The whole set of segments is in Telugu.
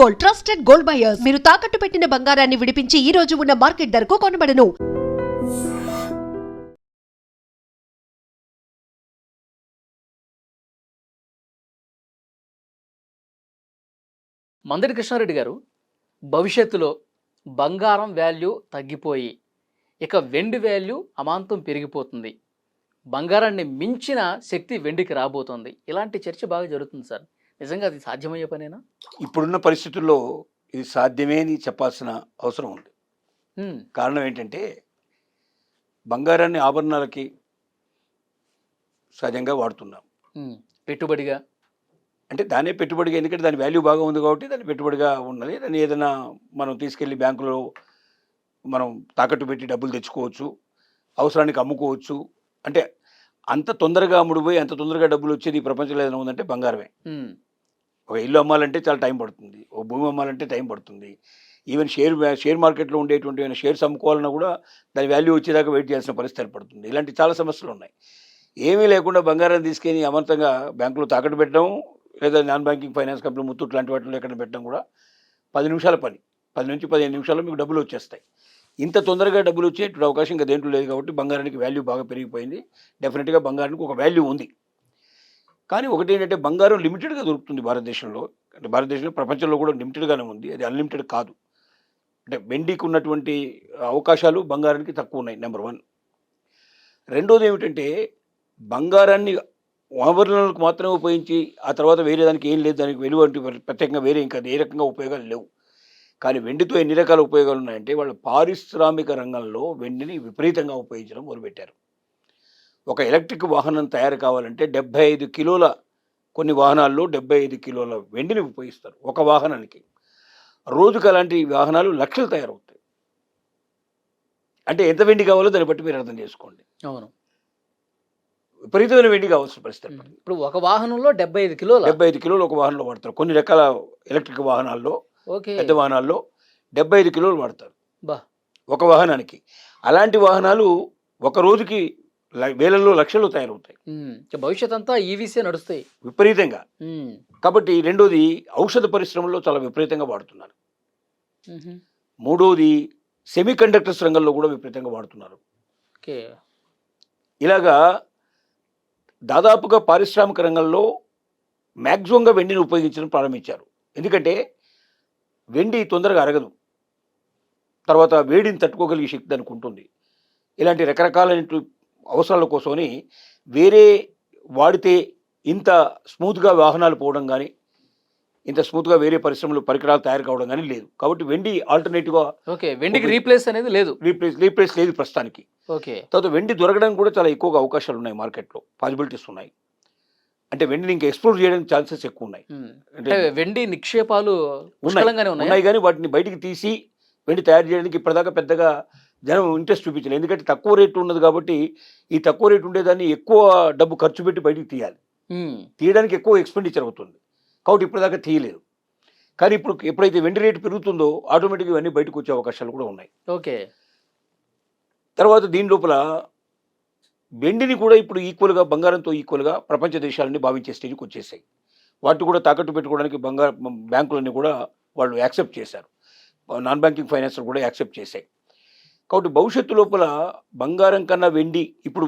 Gold, trusted gold buyers. మీరు తాకట్టు పెట్టిన బంగారాన్ని విడిపించి ఈ రోజు ఉన్న మార్కెట్ ధరకు కొనబడను. మందడి కృష్ణారెడ్డి గారు, భవిష్యత్తులో బంగారం వాల్యూ తగ్గిపోయి ఇక వెండి వాల్యూ అమాంతం పెరిగిపోతుంది, బంగారాన్ని మించిన శక్తి వెండికి రాబోతుంది, ఇలాంటి చర్చ బాగా జరుగుతుంది సార్. నిజంగా అది సాధ్యమయ్యే పనేనా? ఇప్పుడున్న పరిస్థితుల్లో ఇది సాధ్యమే అని చెప్పాల్సిన అవసరం ఉంది. కారణం ఏంటంటే బంగారాన్ని ఆభరణాలకి సహజంగా వాడుతున్నాం, పెట్టుబడిగా. అంటే దానే పెట్టుబడిగా, ఎందుకంటే దాని వాల్యూ బాగా ఉంది కాబట్టి దాన్ని పెట్టుబడిగా ఉన్నది. దాన్ని ఏదైనా మనం తీసుకెళ్ళి బ్యాంకులో మనం తాకట్టు పెట్టి డబ్బులు తెచ్చుకోవచ్చు, అవసరానికి అమ్ముకోవచ్చు. అంటే అంత తొందరగా అమ్ముడుపోయి అంత తొందరగా డబ్బులు వచ్చేది ఈ ప్రపంచంలో ఏదైనా ఉందంటే బంగారమే. ఒక ఇల్లు అమ్మాలంటే చాలా టైం పడుతుంది, ఒక భూమి అమ్మాలంటే టైం పడుతుంది. ఈవెన్ షేర్ మార్కెట్లో ఉండేటువంటి ఏమైనా షేర్స్ అమ్ముకోవాలన్నా కూడా దాని వాల్యూ వచ్చేదాకా వెయిట్ చేయాల్సిన పరిస్థితి ఏర్పడుతుంది. ఇలాంటి చాలా సమస్యలు ఉన్నాయి. ఏమీ లేకుండా బంగారాన్ని తీసుకెళ్ళి అమంతంగా బ్యాంకులో తాకట్టు పెట్టడం, లేదా non banking finance company Muthoot లాంటి వాటిలో ఎక్కడ పెట్టడం కూడా 10 నిమిషాల పని. 10 నుంచి 15 నిమిషాల్లో మీకు డబ్బులు వచ్చేస్తాయి. ఇంత తొందరగా డబ్బులు వచ్చేటువంటి అవకాశం ఇంకా దేంట్లో లేదు కాబట్టి బంగారానికి వాల్యూ బాగా పెరిగిపోయింది. డెఫినెట్గా బంగారానికి ఒక వాల్యూ ఉంది. కానీ ఒకటి ఏంటంటే బంగారం లిమిటెడ్గా దొరుకుతుంది భారతదేశంలో. అంటే భారతదేశంలో ప్రపంచంలో కూడా లిమిటెడ్గానే ఉంది, అది అన్లిమిటెడ్ కాదు. అంటే వెండికి ఉన్నటువంటి అవకాశాలు బంగారానికి తక్కువ ఉన్నాయి, నెంబర్ 1. రెండోది ఏమిటంటే బంగారాన్ని ఆభరణాలకు మాత్రమే ఉపయోగించి ఆ తర్వాత వేరే దానికి ఏం లేదు, దానికి విలువ అంటే ప్రత్యేకంగా వేరే ఇంకా ఏ రకంగా ఉపయోగాలు లేవు. కానీ వెండితో ఎన్ని రకాల ఉపయోగాలు ఉన్నాయంటే వాళ్ళు పారిశ్రామిక రంగంలో వెండిని విపరీతంగా ఉపయోగించడం మొదలుపెట్టారు. ఒక ఎలక్ట్రిక్ వాహనం తయారు కావాలంటే 75 కిలోల, కొన్ని వాహనాల్లో 75 కిలోల వెండిని ఉపయోగిస్తారు ఒక వాహనానికి. రోజుకు అలాంటి వాహనాలు లక్షలు తయారవుతాయి. అంటే ఎంత వెండి కావాలో దాన్ని బట్టి మీరు అర్థం చేసుకోండి. అవును, విపరీతమైన వెండి కావాల్సిన పరిస్థితి. ఇప్పుడు ఒక వాహనంలో 75 కిలోలు 75 కిలోలు ఒక వాహనంలో వాడతారు. కొన్ని రకాల ఎలక్ట్రిక్ వాహనాల్లో, పెద్ద వాహనాల్లో 75 కిలోలు వాడతారు ఒక వాహనానికి. అలాంటి వాహనాలు ఒక రోజుకి వేలల్లో లక్షలు తయారవుతాయి. భవిష్యత్ అంతా ఈవీసీ నడుస్తాయి విపరీతంగా. కాబట్టి రెండోది ఔషధ పరిశ్రమలో చాలా విపరీతంగా వాడుతున్నారు. మూడోది సెమీ కండక్టర్స్ రంగంలో కూడా విపరీతంగా వాడుతున్నారు. ఇలాగా దాదాపుగా పారిశ్రామిక రంగంలో మ్యాక్సిమంగా వెండిని ఉపయోగించడం ప్రారంభించారు. ఎందుకంటే వెండి తొందరగా అరగదు, తర్వాత వేడిని తట్టుకోగలిగే శక్తి దానికి ఉంటుంది. ఇలాంటి రకరకాలైన అవసరాల కోసమని వేరే వాడితే ఇంత స్మూత్గా వాహనాలు పోవడం కానీ, ఇంత స్మూత్గా వేరే పరిశ్రమలు పరికరాలు తయారు కావడం కానీ లేదు. కాబట్టి వెండి ఆల్టర్నేటివ్గా, వెండికి రీప్లేస్ అనేది లేదు, రీప్లేస్ లేదు ప్రస్తుతానికి. తర్వాత వెండి దొరకడానికి కూడా చాలా ఎక్కువగా అవకాశాలు ఉన్నాయి, మార్కెట్లో పాసిబిలిటీస్ ఉన్నాయి. అంటే వెండిని ఇంకా ఎక్స్ప్లోర్ చేయడానికి ఛాన్సెస్ ఎక్కువ ఉన్నాయి. అంటే వెండి నిక్షేపాలు ఉన్నాయి కానీ వాటిని బయటికి తీసి వెండి తయారు చేయడానికి ఇప్పటిదాకా పెద్దగా జనం ఇంట్రెస్ట్ చూపించలేదు. ఎందుకంటే తక్కువ రేటు ఉన్నది కాబట్టి ఈ తక్కువ రేటు ఉండేదాన్ని ఎక్కువ డబ్బు ఖర్చు పెట్టి బయటికి తీయాలి, తీయడానికి ఎక్కువ ఎక్స్పెండిచర్ అవుతుంది కాబట్టి ఇప్పటిదాకా తీయలేదు. కానీ ఇప్పుడు ఎప్పుడైతే వెండి రేటు పెరుగుతుందో ఆటోమేటిక్గా ఇవన్నీ బయటకు వచ్చే అవకాశాలు కూడా ఉన్నాయి. తర్వాత దీని లోపల వెండిని కూడా ఇప్పుడు ఈక్వల్గా, బంగారంతో ఈక్వల్గా ప్రపంచ దేశాలని భావించే స్టేజ్కి వచ్చేసాయి. వాటిని కూడా తాకట్టు పెట్టుకోవడానికి బ్యాంకులన్నీ కూడా వాళ్ళు యాక్సెప్ట్ చేశారు, నాన్ బ్యాంకింగ్ ఫైనాన్స్ కూడా యాక్సెప్ట్ చేశాయి. కాబట్టి భవిష్యత్తు లోపల బంగారం కన్నా వెండి, ఇప్పుడు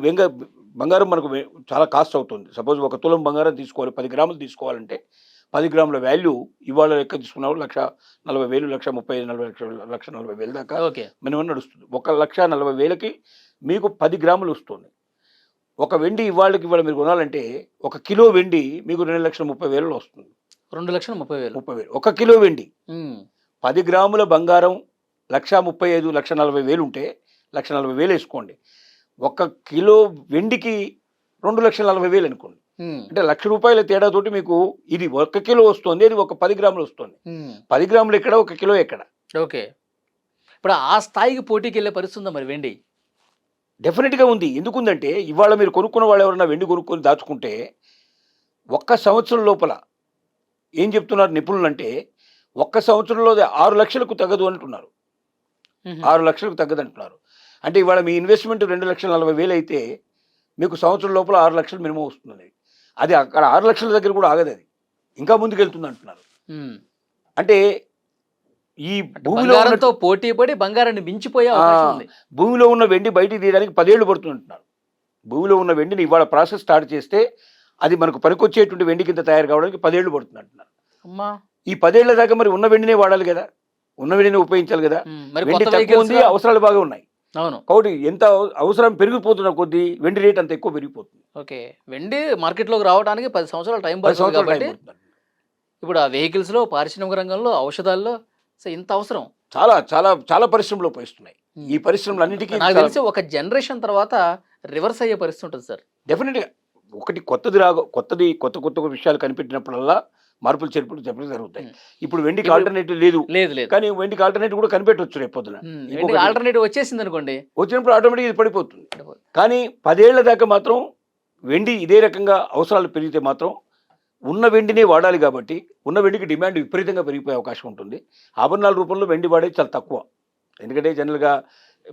బంగారం మనకు చాలా కాస్ట్ అవుతుంది. సపోజ్ 1 తులం బంగారం తీసుకోవాలి, 10 గ్రాములు తీసుకోవాలంటే 10 గ్రాముల వాల్యూ ఇవాళ లెక్క తీసుకున్నప్పుడు 1,40,000, 1,35,000, 1,40,000 దాకా మినిమం నడుస్తుంది. 1,40,000కి మీకు 10 గ్రాములు వస్తుంది. ఒక వెండి ఇవాళ మీరు కొనాలంటే 1 కిలో వెండి మీకు 2,30,000 వస్తుంది. 2,30,000 1 కిలో వెండి. 10 గ్రాముల బంగారం 1,35,000, 1,40,000 ఉంటే 1,40,000 వేసుకోండి. 1 కిలో వెండికి 2,40,000 అనుకోండి. అంటే ₹1,00,000 తేడాతోటి మీకు ఇది 1 కిలో వస్తుంది, అది ఒక 10 గ్రాములు వస్తుంది. 10 గ్రాములు ఎక్కడ, 1 కిలో ఎక్కడ? ఇప్పుడు ఆ స్థాయికి పోటీకి వెళ్ళే పరిస్థితి ఉందా మరి వెండి? డెఫినెట్గా ఉంది. ఎందుకుందంటే ఇవాళ మీరు కొనుక్కున్న వాళ్ళు ఎవరన్నా వెండి కొనుక్కొని దాచుకుంటే 1 సంవత్సరం లోపల ఏం చెప్తున్నారు నిపుణులు అంటే 1 సంవత్సరంలో 6 లక్షలకు తగ్గదు అంటున్నారు. 6 లక్షలకు తగ్గదు అంటున్నారు. అంటే ఇవాళ మీ ఇన్వెస్ట్మెంట్ 2,40,000 అయితే మీకు సంవత్సరం లోపల 6 లక్షలు మినిమం వస్తుంది. అది అక్కడ 6 లక్షల దగ్గర కూడా ఆగదు, అది ఇంకా ముందుకు వెళ్తుంది అంటున్నారు. అంటే ఈ భూమిలో బంగారంతో పోటీ పడి బంగారాన్ని మించిపోయే అవకాశం ఉంది. భూమిలో ఉన్న వెండి బయటికి తీయడానికి 10 ఏళ్ళు పడుతుంటున్నారు. భూమిలో ఉన్న వెండిని ఇవాళ ప్రాసెస్ స్టార్ట్ చేస్తే అది మనకు పనికొచ్చేటువంటి వెండి కింద తయారు కావడానికి 10 ఏళ్ళు పడుతుంది అంటున్నారు. అమ్మా, ఈ 10 ఏళ్ల దాకా మరి ఉన్న వెండినే వాడాలి కదా, ఉన్న వెండిని ఉపయోగించాలి కదా. మరి వెండి కొత్త తక్కువ ఉంది, vehicles అవసరాలు బాగా ఉన్నాయి. అవును, కాబట్టి ఎంత అవసరం పెరిగిపోతున్న కొద్దీ వెండి రేట్ అంత ఎక్కువ పెరిగిపోతుంది. ఓకే. వెండి మార్కెట్లోకి రావడానికి 10 సంవత్సరాలు టైం 10 పడుతుంది సంవత్సరాలు కాబట్టి టైం పడుతుంది. ఇప్పుడు ఆ వెహికల్స్ లో, పారిశ్రామిక రంగంలో, ఔషధాల్లో సో ఇంత అవసరం. చాలా చాలా చాలా పరిశ్రమలు ఉపయోగిస్తున్నాయి. ఈ పరిశ్రమలు అన్నిటికీ నాకు తెలిసి ఒక జనరేషన్ తర్వాత రివర్స్ అయ్యే పరిస్థితి ఉంటుంది సార్. డెఫినెట్గా ఒకటి కొత్త కొత్త విషయాలు కనిపెట్టినప్పుడల్లా మార్పులు చేర్పులు జరుగుతాయి. ఇప్పుడు వెండికి ఆల్టర్నేటివ్ లేదు, లేదు లేదు కానీ వెండికి ఆల్టర్నేటివ్ కూడా కనిపెట్టవచ్చు రేపు పొద్దున. ఆల్టర్నేటివ్ వచ్చేసింది అనుకోండి, వచ్చినప్పుడు ఆటోమేటిక్ ఇది పడిపోతుంది. కానీ 10 ఏళ్ల దాకా మాత్రం వెండి ఇదే రకంగా అవసరాలు పెరిగితే మాత్రం ఉన్న వెండినే వాడాలి. కాబట్టి ఉన్న వెండికి డిమాండ్ విపరీతంగా పెరిగిపోయే అవకాశం ఉంటుంది. ఆభరణాల రూపంలో వెండి వాడేది చాలా తక్కువ. ఎందుకంటే జనరల్గా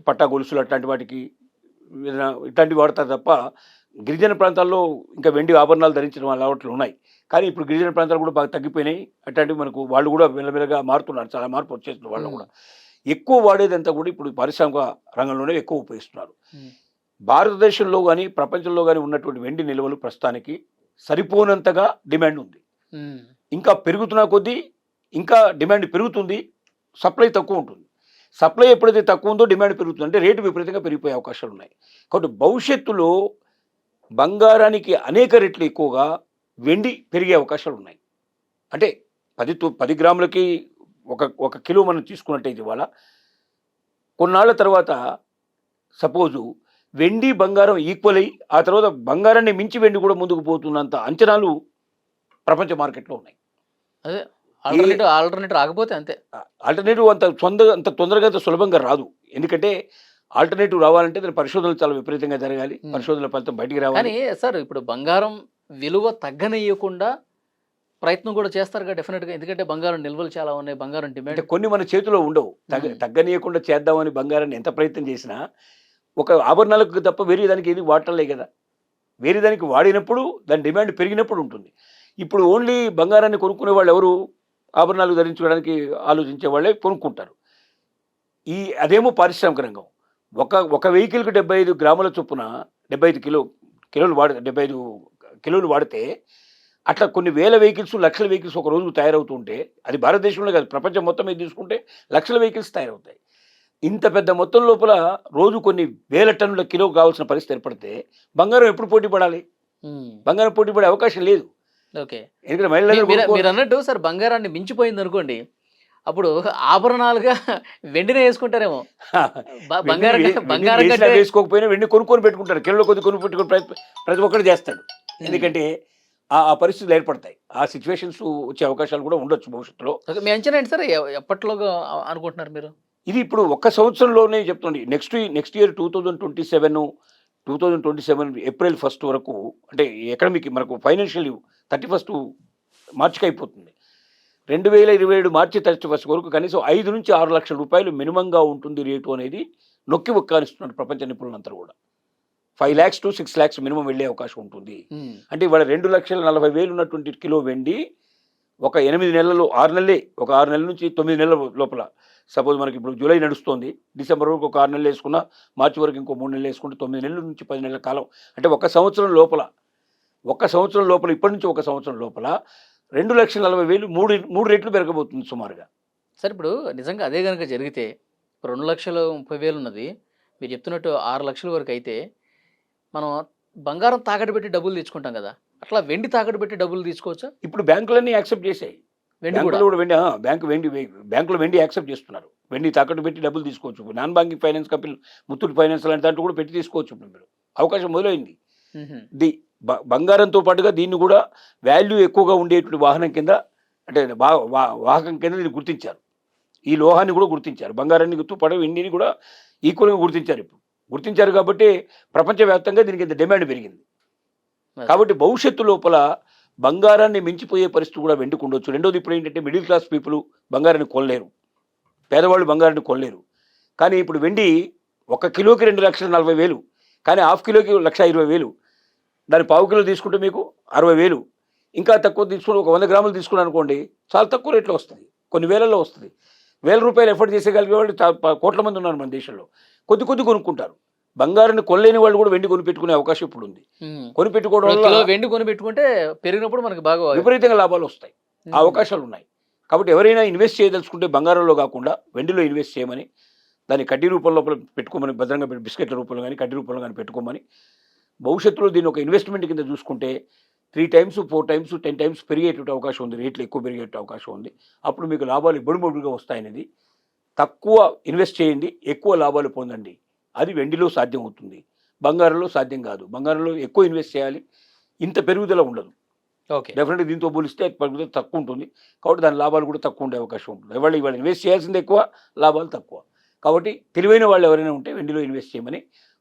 పట్టా గొలుసులు అట్లాంటి వాటికి ఇట్లాంటివి వాడతారు తప్ప గిరిజన ప్రాంతాల్లో ఇంకా వెండి ఆభరణాలు ధరించడం అలవాట్లు ఉన్నాయి. కానీ ఇప్పుడు గిరిజన ప్రాంతాలు కూడా బాగా తగ్గిపోయినాయి. అట్లాంటివి మనకు వాళ్ళు కూడా మెల్లమెల్లగా మారుతున్నారు, చాలా మార్పు వచ్చేస్తుంది వాళ్ళు కూడా. ఎక్కువ వాడేదంతా కూడా ఇప్పుడు పారిశ్రామిక రంగంలోనే ఎక్కువ ఉపయోగిస్తున్నారు. భారతదేశంలో కానీ ప్రపంచంలో కానీ ఉన్నటువంటి వెండి నిల్వలు ప్రస్తుతానికి సరిపోనంతగా డిమాండ్ ఉంది. ఇంకా పెరుగుతున్న కొద్దీ ఇంకా డిమాండ్ పెరుగుతుంది, సప్లై తక్కువ ఉంటుంది. సప్లై ఎప్పుడైతే తక్కువ ఉందో డిమాండ్ పెరుగుతుంది, అంటే రేటు విపరీతంగా పెరిగిపోయే అవకాశాలు ఉన్నాయి. కాబట్టి భవిష్యత్తులో బంగారానికి అనేక రెట్లు ఎక్కువగా వెండి పెరిగే అవకాశాలు ఉన్నాయి. అంటే 10 గ్రాములకి ఒక కిలో మనం తీసుకున్నట్టయితే ఇవాళ కొన్నాళ్ళ తర్వాత సపోజు వెండి బంగారం ఈక్వల్ అయ్యి ఆ తర్వాత బంగారాన్ని మించి వెండి కూడా ముందుకు పోతున్నంత అంచనాలు ప్రపంచ మార్కెట్లో ఉన్నాయి. అదే ఆల్టర్నేటివ్ రాకపోతే అంతే. ఆల్టర్నేటివ్ అంత తొందరగా అంత సులభంగా రాదు. ఎందుకంటే ఆల్టర్నేటివ్ రావాలంటే దాని పరిశోధనలు చాలా విపరీతంగా జరగాలి, పరిశోధనల ఫలితం బయటికి రావాలి. కానీ సార్ ఇప్పుడు బంగారం విలువ తగ్గనియకుండా ప్రయత్నం కూడా చేస్తారు కదా డెఫినెట్గా. ఎందుకంటే బంగారం నిల్వలు చాలా ఉన్నాయి, బంగారం డిమాండ్ కొన్ని మన చేతిలో ఉండవు. తగ్గనీయకుండా చేద్దామని బంగారాన్ని ఎంత ప్రయత్నం చేసినా ఒక ఆభరణాలకు తప్ప వేరే దానికి ఏది వాడటంలే కదా. వేరే దానికి వాడినప్పుడు దాని డిమాండ్ పెరిగినప్పుడు ఉంటుంది. ఇప్పుడు ఓన్లీ బంగారాన్ని కొనుక్కునే వాళ్ళు ఎవరు? ఆభరణాలు ధరించుకోవడానికి ఆలోచించే వాళ్ళే కొనుక్కుంటారు. అదేమో పారిశ్రామిక రంగం. ఒక వెహికల్కి 75 గ్రాముల చొప్పున 75 కిలోలు వాడితే అట్లా కొన్ని వేల వెహికల్స్, లక్షల వెహికల్స్ ఒక రోజు తయారవుతుంటే, అది భారతదేశంలో కాదు ప్రపంచం మొత్తం మీద తీసుకుంటే లక్షల వెహికల్స్ తయారవుతాయి. ఇంత పెద్ద మొత్తం లోపల రోజు కొన్ని వేల టన్నుల కిలో కావాల్సిన పరిస్థితి ఏర్పడితే బంగారం ఎప్పుడు పోటీ పడాలి? బంగారం పోటీ పడే అవకాశం లేదు. ఓకే. ఎందుకంటే మహిళలు మీరు అన్నట్టు సార్ బంగారాన్ని మించిపోయింది అనుకోండి, అప్పుడు ఆభరణాలుగా వెండినే వేసుకుంటారేమో. బంగారం వేసుకోకపోయినా వెండి కొనుక్కొని పెట్టుకుంటారు, కిలో కొద్ది కొనుక్కు పెట్టుకుని ప్రతి ఒక్కరు చేస్తాడు. ఎందుకంటే ఆ పరిస్థితులు ఏర్పడతాయి, ఆ సిచ్యువేషన్స్ వచ్చే అవకాశాలు కూడా ఉండొచ్చు భవిష్యత్తులో. మీ అంచనా ఏంటి సార్, ఎప్పట్లోగా అనుకుంటున్నారు మీరు? ఇది ఇప్పుడు ఒక్క సంవత్సరంలోనే చెప్తుంది. నెక్స్ట్ ఇయర్ 2027 ఏప్రిల్ 1 వరకు, అంటే ఎకడమిక్ మనకు ఫైనాన్షియల్ 31 మార్చికి అయిపోతుంది. 2027 మార్చి 31 వరకు కనీసం 5 నుంచి 6 లక్షల రూపాయలు మినిమంగా ఉంటుంది రేటు అనేది నొక్కి ఒక్కానిస్తున్నారు ప్రపంచ నిపుణులంతా కూడా. 5 lakhs to 6 lakhs మినిమం వెళ్ళే అవకాశం ఉంటుంది. అంటే ఇవాళ 2,40,000 ఉన్నటువంటి కిలో వెండి ఒక 8 నెలలు, 6 నెలలే, ఒక 6 నెలల నుంచి 9 నెలల లోపల, సపోజ్ మనకి ఇప్పుడు జూలై నడుస్తుంది, డిసెంబర్ వరకు ఒక 6 నెలలు వేసుకున్నా, మార్చి వరకు ఇంకో 3 నెలలు వేసుకుంటే 9 నెలల నుంచి 10 నెలల కాలం, అంటే ఒక సంవత్సరం లోపల ఇప్పటి నుంచి ఒక సంవత్సరం లోపల 2,40,000 మూడు రెట్లు పెరగబోతుంది సుమారుగా. సార్ ఇప్పుడు నిజంగా అదే కనుక జరిగితే 2,30,000 ఉన్నది మీరు చెప్తున్నట్టు 6 లక్షల వరకు అయితే మనం బంగారం తాకట్టు పెట్టి డబ్బులు తెచ్చుకుంటాం కదా, అట్లా వెండి తాకట్టు పెట్టి డబ్బులు తీసుకోవచ్చా? ఇప్పుడు బ్యాంకులన్నీ యాక్సెప్ట్ చేసాయి. బ్యాంకులో వెండి యాక్సెప్ట్ చేస్తున్నారు. వెండి తాకట్టు పెట్టి డబ్బులు తీసుకోవచ్చు. Non banking finance company, Muthoot finance లాంటి దాంట్లో కూడా పెట్టి తీసుకోవచ్చు. మీరు అవకాశం మొదలైంది. బంగారంతో పాటుగా దీన్ని కూడా వాల్యూ ఎక్కువగా ఉండేటువంటి వాహనం కింద, అంటే వాహకం కింద దీన్ని గుర్తించారు. ఈ లోహాన్ని కూడా గుర్తించారు, బంగారాన్ని పాటు వెండిని కూడా ఈక్వల్గా గుర్తించారు. ఇప్పుడు గుర్తించారు కాబట్టి ప్రపంచవ్యాప్తంగా దీనికి ఇంత డిమాండ్ పెరిగింది. కాబట్టి భవిష్యత్తు లోపల బంగారాన్ని మించిపోయే పరిస్థితి కూడా వెండికి ఉండొచ్చు. రెండోది, ఇప్పుడు ఏంటంటే మిడిల్ క్లాస్ పీపుల్ బంగారాన్ని కొనలేరు, పేదవాళ్ళు బంగారాన్ని కొనలేరు. కానీ ఇప్పుడు వెండి 1 కిలోకి 2,40,000, కానీ హాఫ్ కిలోకి 1,20,000, దాని పావు కిలో తీసుకుంటే మీకు 60,000. ఇంకా తక్కువ తీసుకుని ఒక 100 గ్రాములు తీసుకున్నాను అనుకోండి, చాలా తక్కువ రేట్లో వస్తుంది. కొన్ని వేలలో వస్తుంది. ₹1000 ఎఫర్ట్ చేసేగలిగే వాళ్ళు కోట్ల మంది ఉన్నారు మన దేశంలో. కొద్ది కొనుక్కుంటారు. బంగారాన్ని కొనలేని వాళ్ళు కూడా వెండి కొనిపెట్టుకునే అవకాశం ఇప్పుడు ఉంది. కొనిపెట్టుకోవడం ఇప్పుడు కిలో వల్ల వెండి కొని పెట్టుకుంటే పెరిగినప్పుడు మనకు బాగా విపరీతంగా లాభాలు వస్తాయి. ఆ అవకాశాలు ఉన్నాయి. కాబట్టి ఎవరైనా ఇన్వెస్ట్ చేయదలుచుకుంటే బంగారంలో కాకుండా వెండిలో ఇన్వెస్ట్ చేయమని, దాన్ని కడ్డీ రూపంలో పెట్టుకోమని, భద్రంగా బిస్కెట్ల రూపంలో కానీ కడ్డీ రూపంలో కానీ పెట్టుకోమని, భవిష్యత్తులో దీన్ని ఒక ఇన్వెస్ట్మెంట్ కింద చూసుకుంటే 3 times 4 times 10 times పెరిగేటువంటి అవకాశం ఉంది. రేట్లు ఎక్కువ పెరిగేట అవకాశం ఉంది. అప్పుడు మీకు లాభాలు ఇబ్బడిముబ్బడిగా వస్తాయనేది. తక్కువ ఇన్వెస్ట్ చేయండి, ఎక్కువ లాభాలు పొందండి. అది వెండిలో సాధ్యం అవుతుంది, బంగారంలో సాధ్యం కాదు. బంగారంలో ఎక్కువ ఇన్వెస్ట్ చేయాలి, ఇంత పెరుగుదల ఉండదు. ఓకే. డెఫినెట్గా దీంతో పోలిస్తే పెరుగుదల తక్కువ ఉంటుంది. కాబట్టి దాని లాభాలు కూడా తక్కువ ఉండే అవకాశం ఉంటుంది. ఇవాళ ఇన్వెస్ట్ చేయాల్సింది ఎక్కువ, లాభాలు తక్కువ. కాబట్టి తెలివైన వాళ్ళు ఎవరైనా ఉంటే వెండిలో ఇన్వెస్ట్ చేయమని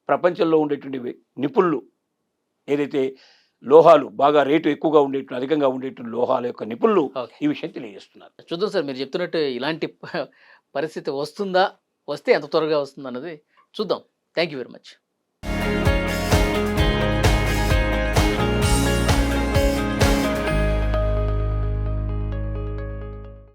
ప్రపంచంలో ఉండేటువంటి నిపుణులు, ఏదైతే లోహాలు బాగా రేటు ఎక్కువగా ఉండేటువంటి, అధికంగా ఉండేటువంటి లోహాల యొక్క నిపుణులు ఓకే. ఈ విషయం తెలియజేస్తున్నారు. చూద్దాం సార్, మీరు చెప్తున్నట్టు ఇలాంటి పరిస్థితి వస్తుందా, వస్తే ఎంత త్వరగా వస్తుంది అన్నది చూద్దాం. Thank you very much.